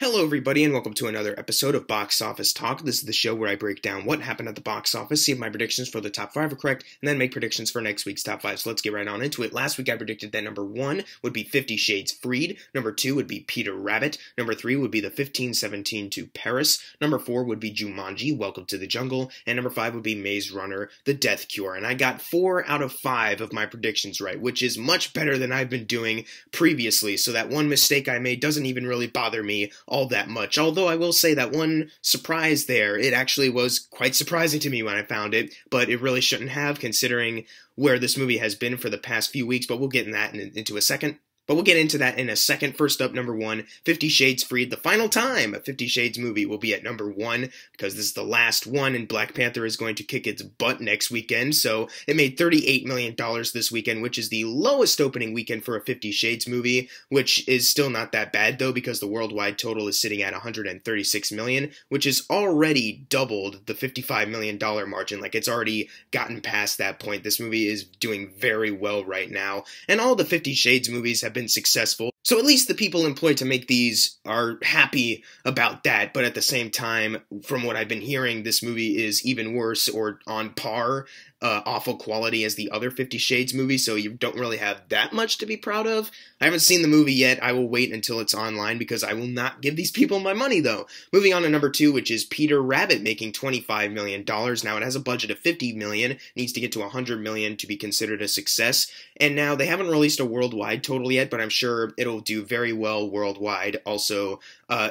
Hello everybody and welcome to another episode of Box Office Talk. This is the show where I break down what happened at the box office, see if my predictions for the top 5 are correct, and then make predictions for next week's top 5. So let's get right on into it. Last week I predicted that number 1 would be 50 Shades Freed, number 2 would be Peter Rabbit, number 3 would be the 1517 to Paris, number 4 would be Jumanji, Welcome to the Jungle, and number 5 would be Maze Runner, The Death Cure. And I got 4 out of 5 of my predictions right, which is much better than I've been doing previously, so that one mistake I made doesn't even really bother me all that much. Although I will say that one surprise there, it actually was quite surprising to me when I found it, but it really shouldn't have considering where this movie has been for the past few weeks, but we'll get into a second. But we'll get into that in a second. First up, number 1, 50 Shades Freed. The final time a 50 Shades movie will be at number 1, because this is the last one, and Black Panther is going to kick its butt next weekend. So it made $38 million this weekend, which is the lowest opening weekend for a 50 Shades movie, which is still not that bad, though, because the worldwide total is sitting at $136 million, which is already doubled the $55 million margin. Like, it's already gotten past that point. This movie is doing very well right now, and all the 50 Shades movies have been successful. So at least the people employed to make these are happy about that, but at the same time, from what I've been hearing, this movie is even worse or on par, awful quality as the other 50 Shades movies, so you don't really have that much to be proud of. I haven't seen the movie yet. I will wait until it's online because I will not give these people my money, though. Moving on to number 2, which is Peter Rabbit, making $25 million. Now, it has a budget of $50 million, needs to get to $100 million to be considered a success, and now they haven't released a worldwide total yet, but I'm sure it'll do very well worldwide, also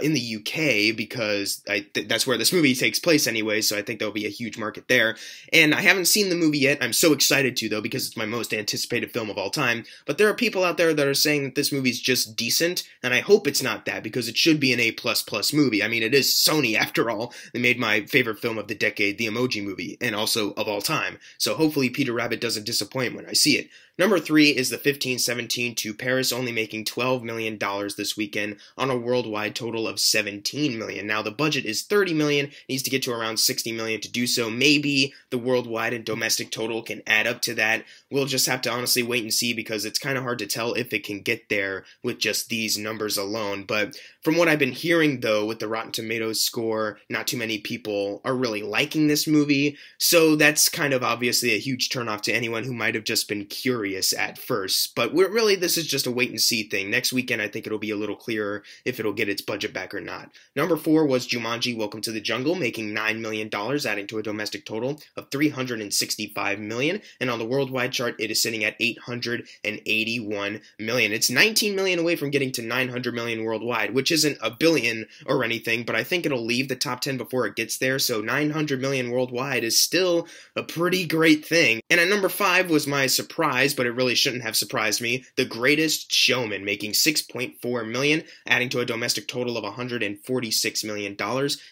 in the UK, because that's where this movie takes place anyway, so I think there'll be a huge market there. And I haven't seen the movie yet. I'm so excited to, though, because it's my most anticipated film of all time. But there are people out there that are saying that this movie's just decent, and I hope it's not that, because it should be an A++ movie. I mean, it is Sony, after all. They made my favorite film of the decade, The Emoji Movie, and also of all time. So hopefully Peter Rabbit doesn't disappoint when I see it. Number 3 is the 1517 to Paris, only making $12 million this weekend on a worldwide total of $17 million. Now, the budget is $30 million, needs to get to around $60 million to do so. Maybe the worldwide and domestic total can add up to that. We'll just have to honestly wait and see, because it's kind of hard to tell if it can get there with just these numbers alone. But from what I've been hearing, though, with the Rotten Tomatoes score, not too many people are really liking this movie, so that's kind of obviously a huge turnoff to anyone who might have just been curious at first. But this is just a wait and see thing. Next weekend, I think it'll be a little clearer if it'll get its budget back or not. Number 4 was Jumanji, Welcome to the Jungle, making $9 million, adding to a domestic total of $365 million, and on the worldwide chart, it is sitting at $881 million. It's $19 million away from getting to $900 million worldwide, which isn't a billion or anything, but I think it'll leave the top 10 before it gets there, so $900 million worldwide is still a pretty great thing. And at number 5 was my surprise, but it really shouldn't have surprised me, The Greatest Showman, making $6.4 million, adding to a domestic total of $146 million,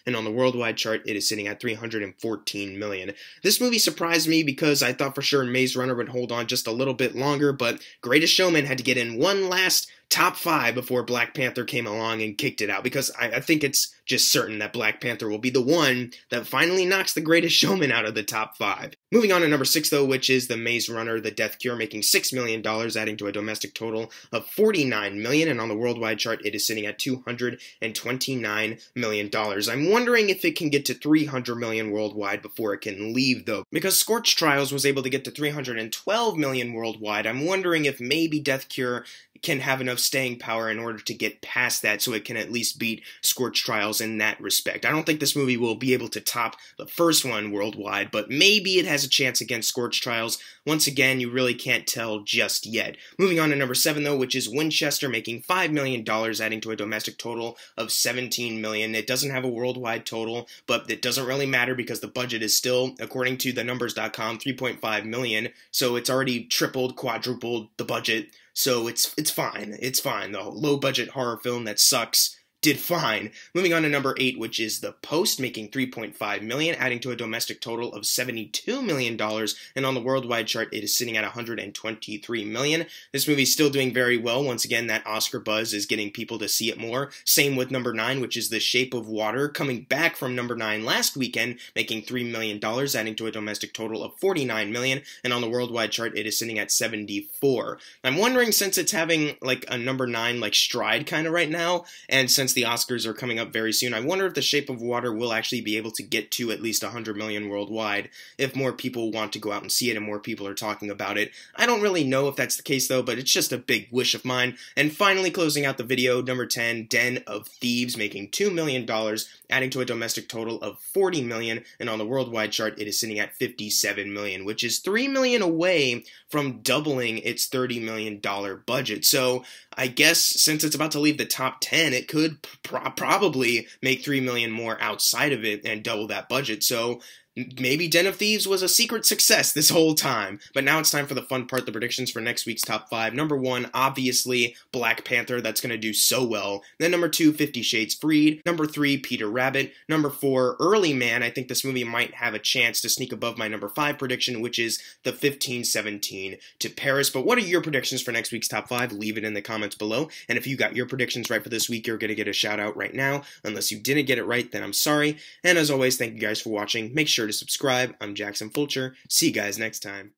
and on the worldwide chart, it is sitting at $314 million. This movie surprised me because I thought for sure Maze Runner would hold on just a little bit longer, but Greatest Showman had to get in one last top 5 before Black Panther came along and kicked it out, because I think it's just certain that Black Panther will be the one that finally knocks The Greatest Showman out of the top 5. Moving on to number 6, though, which is The Maze Runner, The Death Cure, making $6 million, adding to a domestic total of $49 million, and on the worldwide chart, it is sitting at $229 million. I'm wondering if it can get to $300 million worldwide before it can leave, though, because Scorch Trials was able to get to $312 million worldwide. I'm wondering if maybe Death Cure can have enough staying power in order to get past that, so it can at least beat Scorch Trials in that respect. I don't think this movie will be able to top the first one worldwide, but maybe it has a chance against Scorch Trials. Once again, you really can't tell just yet. Moving on to number 7, though, which is Winchester, making $5 million, adding to a domestic total of $17 million. It doesn't have a worldwide total, but it doesn't really matter because the budget is still, according to thenumbers.com, $3.5 million, so it's already tripled, quadrupled the budget. So it's fine. It's fine. The low-budget horror film that sucks did fine. Moving on to number 8, which is The Post, making $3.5 million, adding to a domestic total of $72 million, and on the worldwide chart, it is sitting at $123 million. This movie's still doing very well. Once again, that Oscar buzz is getting people to see it more. Same with number 9, which is The Shape of Water, coming back from number 9 last weekend, making $3 million, adding to a domestic total of $49 million, and on the worldwide chart, it is sitting at 74. I'm wondering, since it's having like a number 9 like stride kind of right now, and since since the Oscars are coming up very soon, I wonder if The Shape of Water will actually be able to get to at least 100 million worldwide if more people want to go out and see it and more people are talking about it. I don't really know if that's the case though, but it's just a big wish of mine. And finally, closing out the video, number 10, Den of Thieves, making $2 million, adding to a domestic total of 40 million, and on the worldwide chart it is sitting at 57 million, which is 3 million away from doubling its $30 million budget. So I guess since it's about to leave the top 10, it could probably make 3 million more outside of it and double that budget. So maybe Den of Thieves was a secret success this whole time. But now it's time for the fun part, the predictions for next week's top 5. Number 1, obviously, Black Panther. That's going to do so well. Then number 2, 50 Shades Freed. Number 3, Peter Rabbit. Number 4, Early Man. I think this movie might have a chance to sneak above my number 5 prediction, which is the 1517 to Paris. But what are your predictions for next week's top 5? Leave it in the comments below. And if you got your predictions right for this week, you're going to get a shout out right now. Unless you didn't get it right, then I'm sorry. And as always, thank you guys for watching. Make sure to subscribe. I'm Jackson Fulcher. See you guys next time.